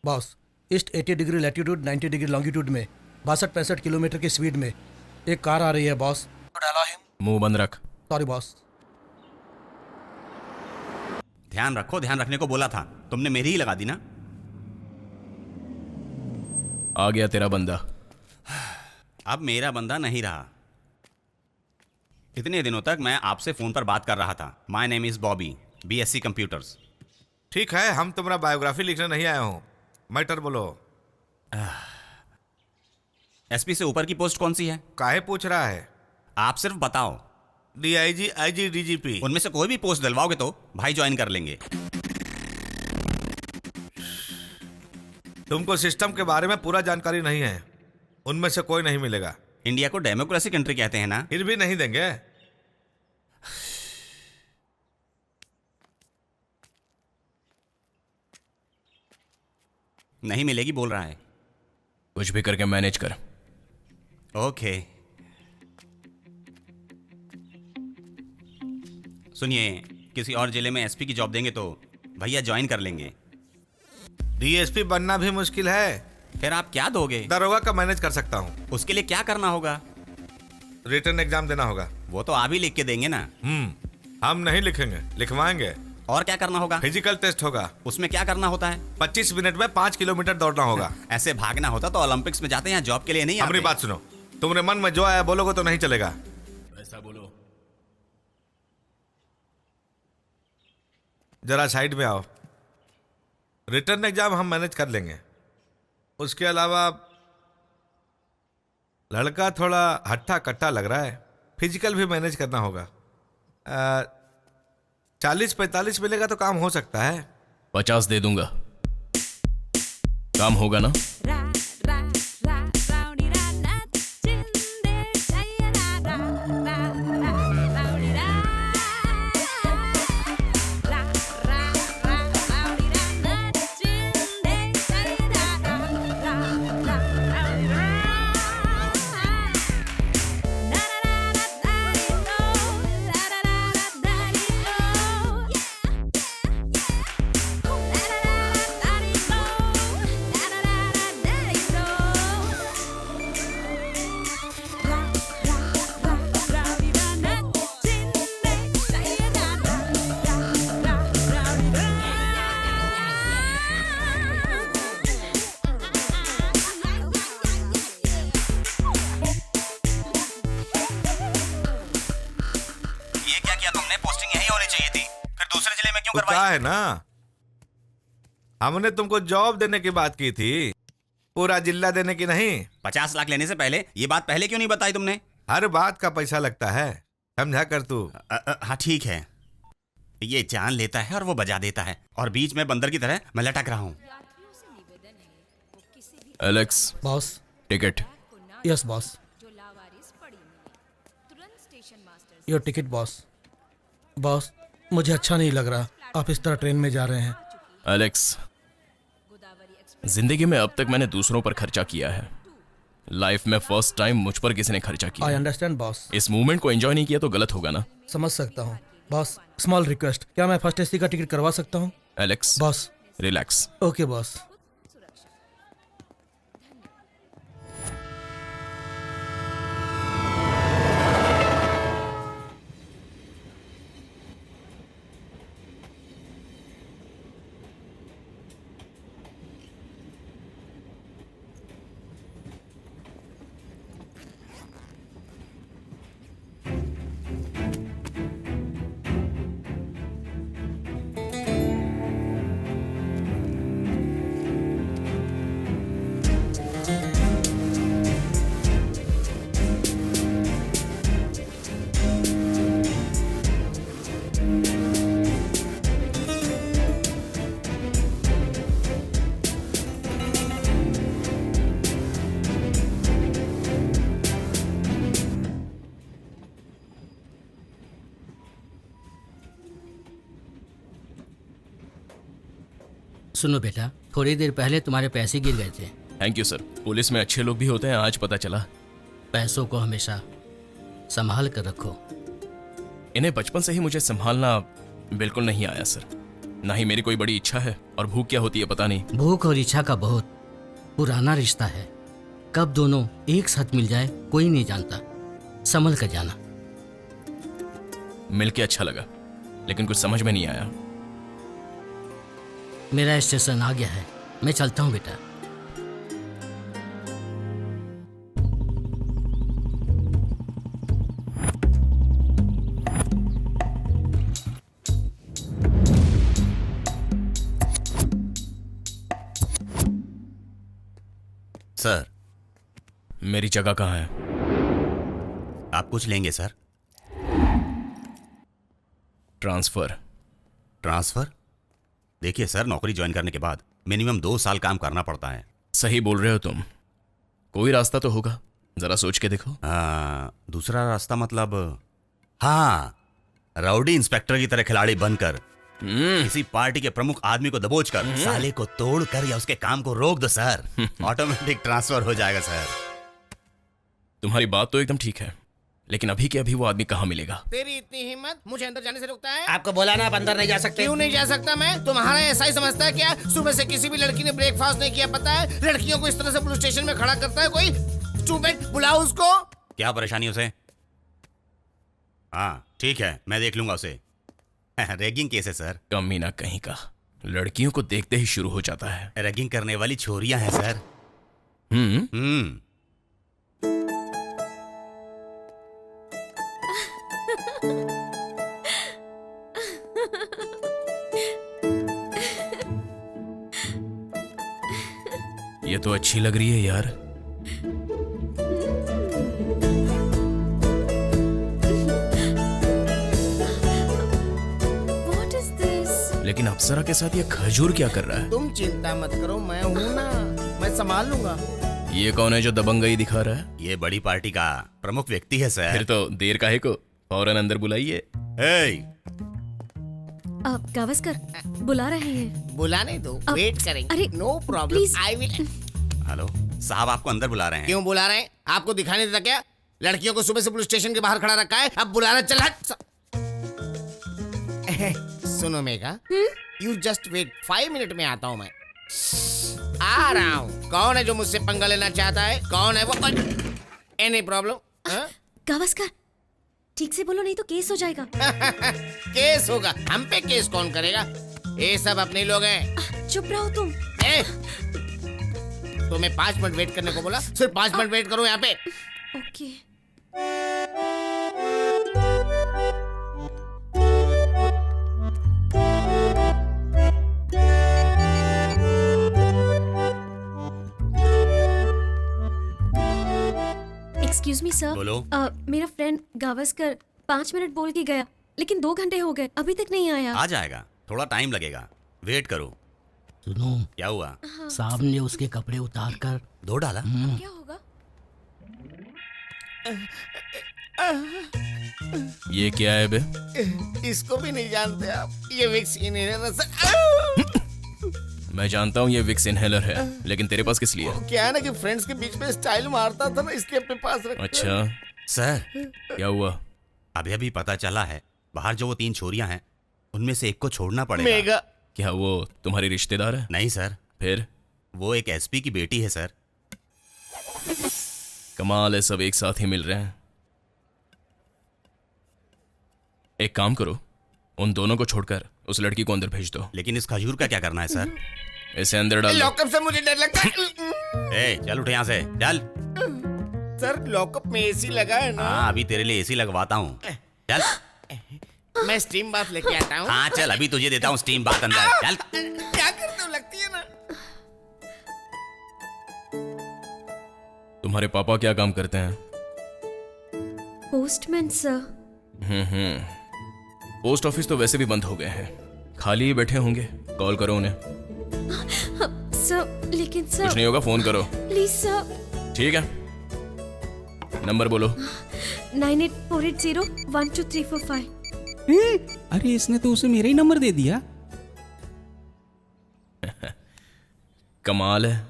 Boss, east 80 degree latitude 90 degree longitude में 62-65 kilometre की speed में एक कार आ रही है बॉस। मुंह बंद रख। Sorry boss. ध्यान रखो, ध्यान रखने को बोला था, तुमने मेरी ही लगा दी ना। आ गया तेरा बंदा। अब मेरा बंदा नहीं रहा। इतने दिनों तक मैं आपसे फोन पर बात कर रहा था। My name is Bobby, BSc computers. ठीक है, हम तुम्हारा बायोग्राफी लिखने नहीं आए हो, मैटर बोलो। एसपी से ऊपर की पोस्ट कौन सी है? काहे पूछ रहा है? आप सिर्फ बताओ। DIG, IG, DGP. उनमें से कोई भी पोस्ट दिलवाओगे तो भाई ज्वाइन कर लेंगे। तुमको सिस्टम के बारे में पूरा जानकारी नहीं है, उनमें से कोई नहीं मिलेगा। इंडिया को डेमोक्रेसी कंट्री कहते हैं ना। फिर भी नहीं देंगे। नहीं मिलेगी बोल रहा है। कुछ भी करके मैनेज कर। ओके। सुनिए, किसी और जिले में एसपी की जॉब देंगे तो भैया ज्वाइन कर लेंगे। डीएसपी बनना भी मुश्किल है। फिर आप क्या दोगे? दरोगा का मैनेज कर सकता हूँ। उसके लिए क्या करना होगा? रिटर्न एग्जाम देना होगा। वो तो आप ही लिख के देंगे ना। हम नहीं लिखेंगे, लिखवाएंगे। और क्या करना होगा? फिजिकल टेस्ट होगा। उसमें क्या करना होता है? 25 मिनट में 5 किलोमीटर दौड़ना होगा। ऐसे भागना होता तो ओलंपिक्स में जाते हैं, जॉब के लिए नहीं आते। हमारी बात सुनो, तुमने मन में जो आया बोलोगे तो नहीं चलेगा। ऐसा बोलो। जरा साइड में आओ। रिटर्न एग्जाम हम मैनेज कर लेंगे। उसके अलावा लड़का थोड़ा हट्टा कट्टा लग रहा है, फिजिकल भी मैनेज करना होगा। 40-45 मिलेगा तो काम हो सकता है। 50 दे दूंगा, काम होगा ना? क्या है ना, हमने तुमको जॉब देने की बात की थी, पूरा जिला देने की नहीं। 50 लाख लेने से पहले ये बात पहले क्यों नहीं बताई तुमने? हर बात का पैसा लगता है, समझा कर तू। हाँ ठीक है। ये जान लेता है और वो बजा देता है, और बीच में बंदर की तरह मैं लटक रहा हूँ। Alex. Boss. Ticket. Yes boss. Your ticket boss. Boss, मुझे अच्छा नहीं लग रहा आप इस तरह ट्रेन में जा रहे हैं। एलेक्स, जिंदगी में अब तक मैंने दूसरों पर खर्चा किया है, लाइफ में फर्स्ट टाइम मुझ पर किसी ने खर्चा किया। I understand boss. इस मूवमेंट को एंजॉय नहीं किया तो गलत होगा ना? समझ सकता हूँ बॉस। स्मॉल रिक्वेस्ट, क्या मैं फर्स्ट एसी का टिकट करवा सकता हूँ? Alex boss. Relax. Okay boss. सुनो बेटा, थोड़ी देर पहले तुम्हारे पैसे गिर गए थे। Thank you sir. पुलिस में अच्छे लोग भी होते हैं, आज पता चला। पैसों को हमेशा संभाल कर रखो। इन्हें बचपन से ही मुझे संभालना बिल्कुल नहीं आया सर। ना ही मेरी कोई बड़ी इच्छा है, और भूख क्या होती है पता नहीं। भूख और इच्छा का बहुत पुराना रिश्ता है। कब दोनों एक साथ मिल जाए कोई नहीं जानता। संभल कर जाना। मिलके अच्छा लगा, लेकिन कुछ समझ में नहीं आया। मेरा स्टेशन आ गया है, मैं चलता हूँ बेटा। सर, मेरी जगह कहाँ है? आप कुछ लेंगे सर? ट्रांसफर। ट्रांसफर? देखिए सर, नौकरी ज्वाइन करने के बाद मिनिमम 2 साल काम करना पड़ता है। सही बोल रहे हो तुम। कोई रास्ता तो होगा, जरा सोच के देखो। दूसरा रास्ता मतलब? हाँ, राउडी इंस्पेक्टर की तरह खिलाड़ी बनकर किसी पार्टी के प्रमुख आदमी को दबोचकर साले को तोड़कर या उसके काम को रोक दो सर। ऑटोमेटिक ट्रांसफर हो जाएगा सर। तुम्हारी बात तो एकदम ठीक है, लेकिन अभी के अभी वो आदमी कहाँ मिलेगा? तेरी इतनी हिम्मत मुझे अंदर जाने से रोकता है? आपको बोला ना आप अंदर नहीं जा सकते। क्यों नहीं जा सकता मैं? तुम्हारा ऐसा ही समझता है क्या? सुबह से किसी भी लड़की ने ब्रेकफास्ट नहीं किया, पता है? लड़कियों को इस तरह से पुलिस स्टेशन में खड़ा करता है कोई? स्टूपिड, बुलाओ उसको। क्या परेशानी उसे? हाँ ठीक है, मैं देख लूंगा उसे। रैगिंग केस है सर। कमीना कहीं का, लड़कियों को देखते ही शुरू हो जाता है। रैगिंग करने वाली छोरियां हैं सर। हम्म। ये तो अच्छी लग रही है यार। What is this? लेकिन अप्सरा के साथ ये खजूर क्या कर रहा है? तुम चिंता मत करो, मैं हूँ ना, मैं संभाल लूंगा। ये कौन है जो दबंगई दिखा रहा है? ये बड़ी पार्टी का प्रमुख व्यक्ति है सर। फिर तो देर काहे को, फौरन अंदर बुलाइए। आप गावस्कर बुला रहे हैं। बुलाने दो, वेट करेंगे। अरे, no problem, please. I will. Hello साहब, आपको अंदर बुला रहे हैं। क्यों बुला रहे हैं? आपको दिखाई नहीं देता क्या? लड़कियों को सुबह से पुलिस स्टेशन के बाहर खड़ा रखा है, अब बुला रहा। चल हट। सुनो Megha, you just wait, 5 minute में आता हूँ मैं। आ रहा हूँ। कौन है जो मुझसे पंगा लेना चाहता है? कौन है वो? Any problem? गावस्कर ठीक से बोलो, नहीं तो केस हो जाएगा। केस होगा? हम पे केस कौन करेगा? ये सब अपने लोग हैं। चुप रहो तुम। तो मैं 5 मिनट वेट करने को बोला, सिर्फ 5 मिनट वेट करो यहाँ पे। ओके। Excuse me sir. बोलो। मेरा फ्रेंड गावस्कर 5 मिनट बोल के गया, लेकिन 2 घंटे हो गए, अभी तक नहीं आया। आ जाएगा, थोड़ा टाइम लगेगा, वेट करो। सुनो, क्या हुआ? साहब ने उसके कपड़े उतार कर धो डाला? क्या होगा? ये क्या है बे? इसको भी नहीं जानते आप? ये विक्स इनहेलर सर। मैं जानता हूँ ये विक्स इनहेलर है, लेकिन तेरे पास किस लिए? क्या है ना कि फ्रेंड्स के बीच में स्टाइल मारता था ना, इसलिए अपने पास रखा। अच्छा, सर, क्या हुआ? अभी अभी पता चला है, बाहर जो वो 3 छोरियां हैं उनमें से एक को छोड़ना पड़ेगा। मेगा। क्या वो तुम्हारी रिश्तेदार है? नहीं सर, फिर? वो एक एसपी की बेटी है सर। कमाल है, सब एक साथ ही मिल रहे हैं। एक काम करो, उन दोनों को छोड़कर उस लड़की को अंदर भेज दो। लेकिन इस खजूर का क्या करना है सर? इसे अंदर डाल दो। लॉकअप से मुझे डर लगता है। ए, चल उठ यहाँ से, चल। सर लॉकअप में एसी लगा है ना? हाँ, अभी तेरे लिए एसी लगवाता हूँ, चल। मैं स्टीम बाथ लेके आता हूँ। हाँ चल, अभी तुझे देता हूँ स्टीम बाथ अंदर, चल। क्या करते हो? लगती है ना। तुम्हारे पापा क्या काम करते हैं? Postman sir. पोस्ट ऑफिस तो वैसे भी बंद हो गए हैं, खाली ही बैठे होंगे। कॉल करो उन्हें। सर लेकिन कुछ सर नहीं होगा, फोन करो। Please sir. ठीक है, नंबर बोलो। 9848012345। अरे इसने तो उसे मेरा ही नंबर दे दिया। कमाल है,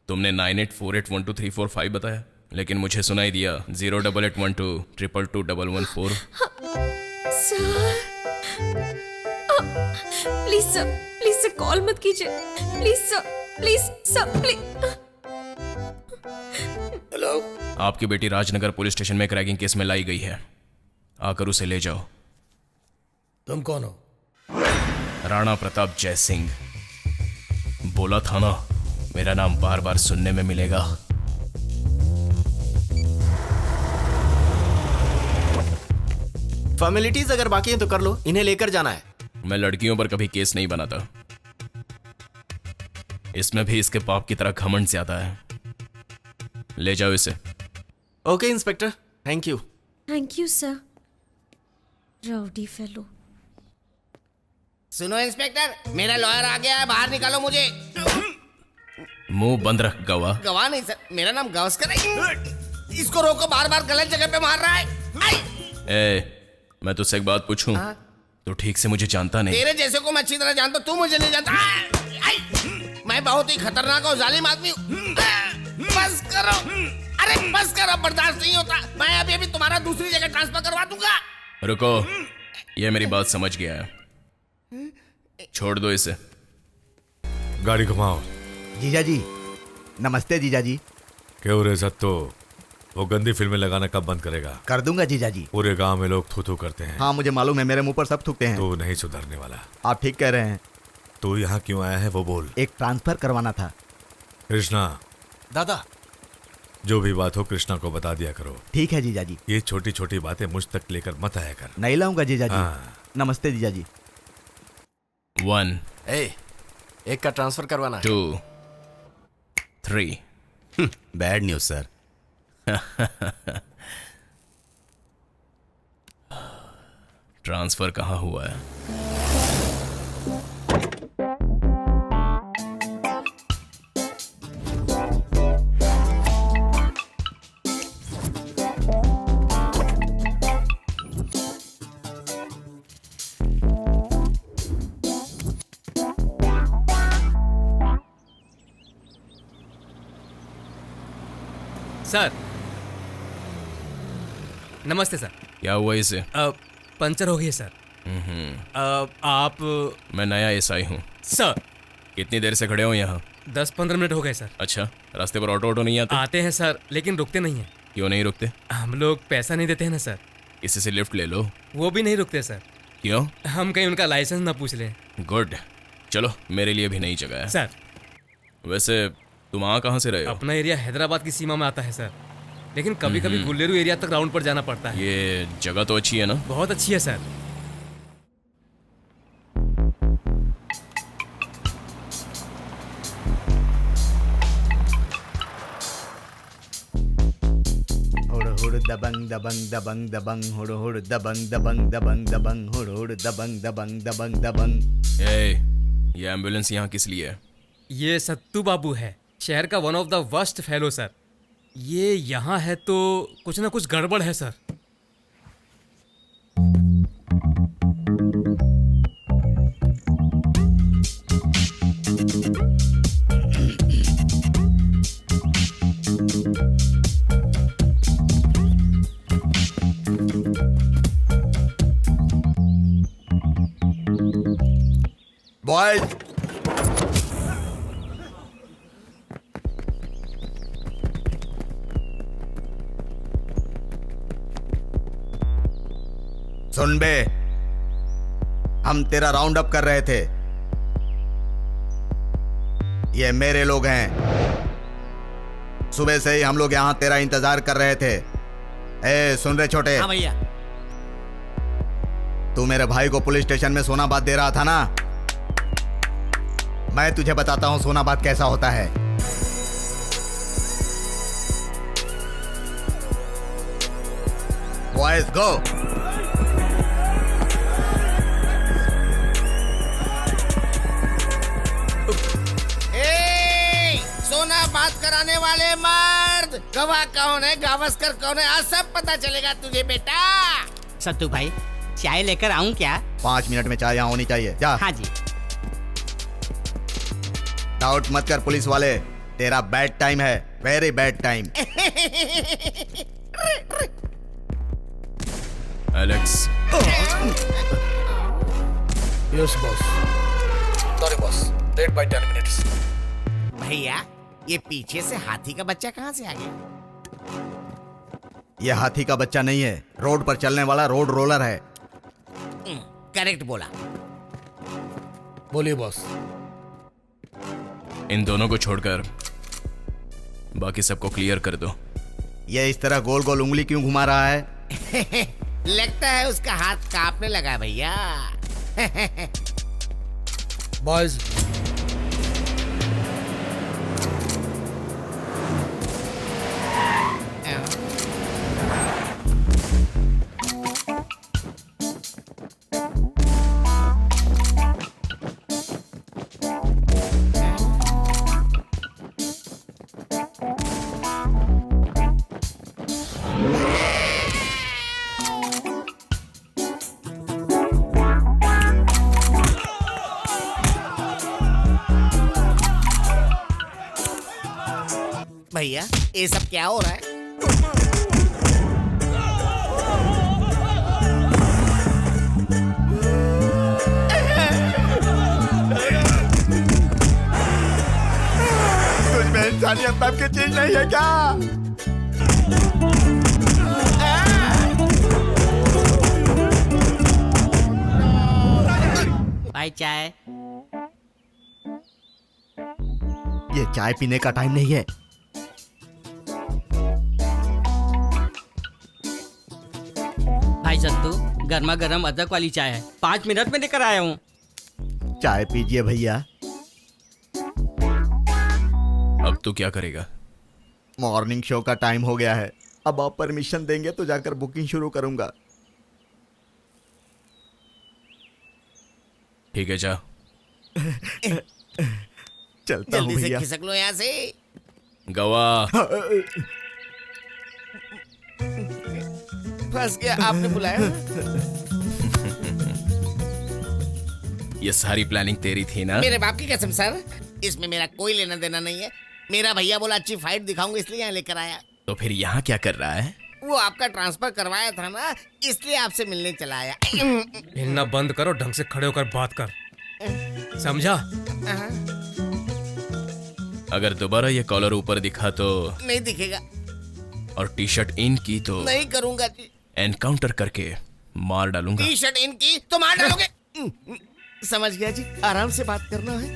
तुमने 9848123445 बताया, लेकिन मुझे सुनाई दिया 08812222114। सर प्लीज सर कॉल मत कीजिए। Please sir please. आपकी बेटी राजनगर पुलिस स्टेशन में क्रैकिंग केस में लाई गई है, आकर उसे ले जाओ। तुम कौन हो? राणा प्रताप जय सिंह। बोला था ना, मेरा नाम बार बार सुनने में मिलेगा। फॉर्मेलिटीज अगर बाकी हैं तो कर लो, इन्हें लेकर जाना है। मैं लड़कियों पर कभी केस नहीं बनाता। इसमें भी इसके बाप की तरह घमंड ज्यादा है। ले जाओ इसे। Okay inspector, thank you. Thank you sir. Rowdy fellow. सुनो इंस्पेक्टर, मेरा लॉयर आ गया है, बाहर निकालो मुझे। मुंह बंद रख गवाह। गवाह नहीं सर, मेरा नाम गावस्कर है। इसको रोको, बार बार गलत जगह पे मार रहा है। मैं तुझसे एक बात पूछूं? तू ठीक से मुझे जानता नहीं। तेरे जैसे को मैं अच्छी तरह जानता हूं, तू मुझे नहीं जानता। मैं बहुत ही खतरनाक और जालिम आदमी हूँ। बस करो, अरे बस करो, बर्दाश्त नहीं होता। मैं अभी अभी तुम्हारा दूसरी जगह ट्रांसफर करवा दूंगा। रुको, ये मेरी बात समझ गया है, छोड़ दो इसे। गाड़ी घुमाओ। जीजा जी नमस्ते। जीजा जी क्यों रे सत्तो, वो गंदी फिल्में लगाना कब बंद करेगा? कर दूंगा जीजा जी। पूरे गांव में लोग थू थू करते हैं। हाँ मुझे मालूम है, मेरे मुंह पर सब थूकते हैं। तू नहीं सुधरने वाला। आप ठीक कह रहे हैं। तू यहाँ क्यों आया है वो बोल। एक ट्रांसफर करवाना था। कृष्णा, दादा जो भी बात हो कृष्णा को बता दिया करो। ठीक है जीजा जी। ये छोटी छोटी बातें मुझ तक लेकर मत आया कर। नहीं लाऊंगा जीजा जी। हाँ। नमस्ते जीजा जी। 1 एक का ट्रांसफर करवाना है। 2 3। Bad news sir. ट्रांसफर कहाँ हुआ है? सर नमस्ते सर। क्या हुआ इसे? पंचर हो गई है सर। आप मैं नया एसआई हूँ। सर कितनी देर से खड़े हो यहाँ? 10-15 मिनट हो गए सर। अच्छा, रास्ते पर ऑटो नहीं आते? आते हैं सर, लेकिन रुकते नहीं हैं। क्यों नहीं रुकते? हम लोग पैसा नहीं देते हैं ना सर। किसी से लिफ्ट ले लो। वो भी नहीं रुकते सर। क्यों? हम कहीं उनका लाइसेंस ना पूछ लें। गुड, चलो मेरे लिए भी नई जगह है। सर वैसे तुम वहाँ कहाँ से रहे हो? अपना एरिया हैदराबाद की सीमा में आता है सर, लेकिन कभी कभी गुल्लेरू एरिया तक राउंड पर जाना पड़ता है। ये जगह तो अच्छी है ना? बहुत अच्छी है सर। हुड़ हुड़ दबंग दबंग दबंग दबंग हुड़ हुड़ दबंग दबंग दबंग दबंग हुड़ हुड़ दबंग दबंग दबंग दबंग। ये एम्बुलेंस यहाँ किस लिए है? ये सत्तू बाबू है, शहर का one of the worst fellow sir. ये यहाँ है तो कुछ ना कुछ गड़बड़ है सर। बॉयज सुन बे, हम तेरा राउंड अप कर रहे थे। ये मेरे लोग हैं। सुबह से ही हम लोग यहां तेरा इंतजार कर रहे थे। ए सुन रहे छोटे? हाँ भैया। तू मेरे भाई को पुलिस स्टेशन में सोनाबाद दे रहा था ना? मैं तुझे बताता हूं सोनाबाद कैसा होता है। बॉयज गो। सोना बात कराने वाले मर्द, गवाह कौन है, गावस्कर कौन है, आज सब पता चलेगा तुझे बेटा। सत्तू भाई चाय लेकर आऊं क्या? 5 मिनट में चाय यहाँ होनी चाहिए। जा। हाँ जी। डाउट मत कर पुलिस वाले, तेरा बैड टाइम है, very bad time. Alex, yes boss. Sorry boss, late by 10 minutes. भैया ये पीछे से हाथी का बच्चा कहाँ से आ गया? ये हाथी का बच्चा नहीं है, रोड पर चलने वाला रोड रोलर है। करेक्ट बोला। बोलिए बॉस। इन दोनों को छोड़कर बाकी सबको क्लियर कर दो। ये इस तरह गोल गोल उंगली क्यों घुमा रहा है? लगता है उसका हाथ कांपने लगा भैया। बॉयज, भैया ये सब क्या हो रहा है? तुझ में इंसानियत नाम की चीज नहीं है क्या? भाई चाय। ये चाय पीने का टाइम नहीं है। भाई सत्तू, गर्मा गर्म अदरक वाली चाय है, 5 मिनट में लेकर आया हूँ। चाय पीजिए भैया। अब तू क्या करेगा? मॉर्निंग शो का टाइम हो गया है, अब आप परमिशन देंगे तो जाकर बुकिंग शुरू करूंगा। ठीक है, जा। चलता हूँ जल्दी से भैया। खिसक लो यहाँ से। गवा। फंस गया, आपने बुलाया। ये सारी प्लानिंग तेरी थी ना? मेरे बाप की कसम सर, इसमें मेरा कोई लेना देना नहीं है। मेरा भैया बोला अच्छी फाइट दिखाऊंगा इसलिए यहाँ लेकर आया। तो फिर यहाँ क्या कर रहा है? वो आपका ट्रांसफर करवाया था ना, इसलिए आपसे मिलने चला आया। हिलना बंद करो, ढंग से खड़े होकर बात कर, समझा? अगर दोबारा ये कॉलर ऊपर दिखा तो? नहीं दिखेगा। और टी शर्ट इन की तो? नहीं करूंगा जी। एनकाउंटर करके मार डालूंगा। टी शर्ट इनकी तो मार डालोगे। समझ गया जी, आराम से बात करना है।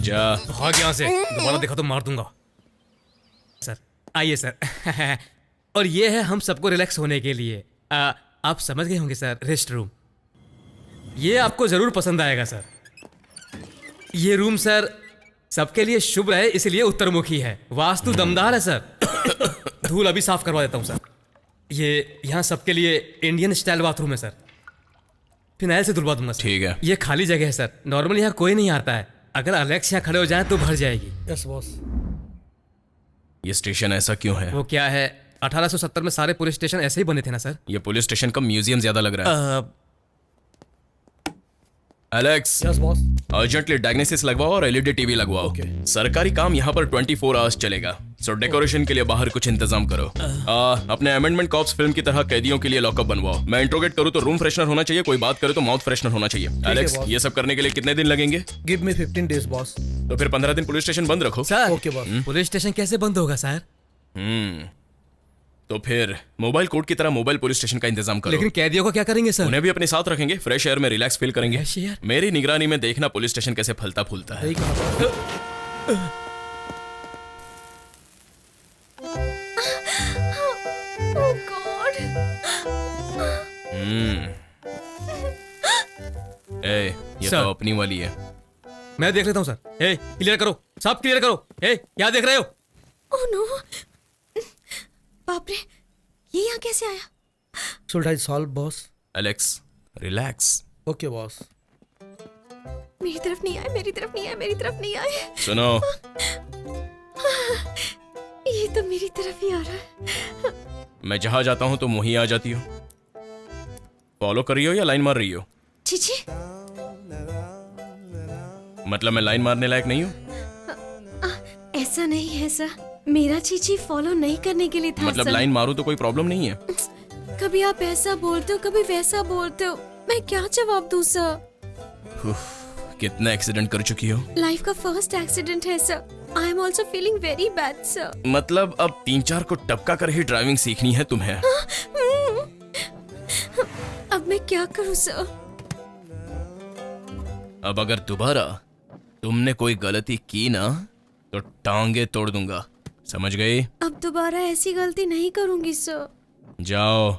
जा भाग यहाँ से, दोबारा देखा तो मार दूंगा। सर आइए सर। और ये है हम सबको रिलैक्स होने के लिए, आप समझ गए होंगे सर, रेस्ट रूम। ये आपको जरूर पसंद आएगा सर। ये रूम सर सबके लिए शुभ रहे इसलिए उत्तरमुखी है, वास्तु दमदार है सर। धूल अभी साफ करवा देता हूँ सर। ये यहाँ सबके लिए इंडियन स्टाइल बाथरूम है सर, फिनाइल से धुलवा दूंगा सर। ठीक है। ये खाली जगह है सर, नॉर्मली यहाँ कोई नहीं आता है। अगर अलेक्स यहाँ खड़े हो जाए तो भर जाएगी। Yes boss. ये स्टेशन ऐसा क्यों है? वो क्या है, 1870 में सारे पुलिस स्टेशन ऐसे ही बने थे ना सर। ये पुलिस स्टेशन का म्यूजियम ज्यादा लग रहा है। Alex, yes boss. Urgently diagnosis लगवाओ और एलईडी टीवी लगवाओ। सरकारी काम यहाँ पर 24 आवर्स चलेगा, सो डेकोरेशन के लिए बाहर कुछ इंतजाम करो। अपने अमेंडमेंट कॉप्स फिल्म की तरह कैदियों के लिए लॉकअप बनवाओ। मैं इंट्रोगेट करूँ तो रूम फ्रेशनर होना चाहिए, कोई बात करे तो माउथ फ्रेशनर होना चाहिए। एलेक्स, ये सब करने के लिए कितने दिन लगेंगे? Give me 15 days boss. तो फिर 15 दिन पुलिस स्टेशन बंद रखो। Sir okay boss. Police station कैसे बंद होगा सर? तो फिर मोबाइल कोर्ट की तरह मोबाइल पुलिस स्टेशन का इंतजाम करो। लेकिन कैदियों को क्या करेंगे सर? उन्हें भी अपने साथ रखेंगे, फ्रेश एयर में रिलैक्स फील करेंगे। Fresh air? मेरी निगरानी में देखना पुलिस स्टेशन कैसे फलता फूलता है। सही कहा बॉस। Oh God! ए, ये सर। तो अपनी वाली है। मैं देख लेता हूँ सर। ए, क्लियर करो, सब क्लियर करो। ए, क्या देख रहे हो? Oh no! बाप रे, ये यहाँ कैसे आया? Should I solve boss? Alex, relax. Okay boss. मेरी तरफ नहीं आए, मेरी तरफ नहीं आए, मेरी तरफ नहीं आए। सुनो, ये तो मेरी तरफ ही आ रहा है। मैं जहां जाता हूं तुम वहीं आ जाती हो। फॉलो कर रही हो या लाइन मार रही हो? चीची, मतलब मैं लाइन मारने लायक नहीं हूँ? ऐसा नहीं है सर, मेरा चीची फॉलो नहीं करने के लिए था मतलब सर। लाइन मारूं तो कोई प्रॉब्लम नहीं है? कभी आप ऐसा बोलते हो, कभी वैसा बोलते हो। मैं क्या जवाब दूं सर? कितना एक्सीडेंट कर चुकी हो? लाइफ का फर्स्ट एक्सीडेंट है sir. I am also feeling very bad sir. मतलब अब 3-4 को टपका कर ही ड्राइविंग सीखनी है तुम्हें? अब मैं क्या करूं सर? अब अगर दोबारा तुमने कोई गलती की ना तो टांगे तोड़ दूंगा, समझ गई? अब दोबारा ऐसी गलती नहीं करूंगी सर। जाओ।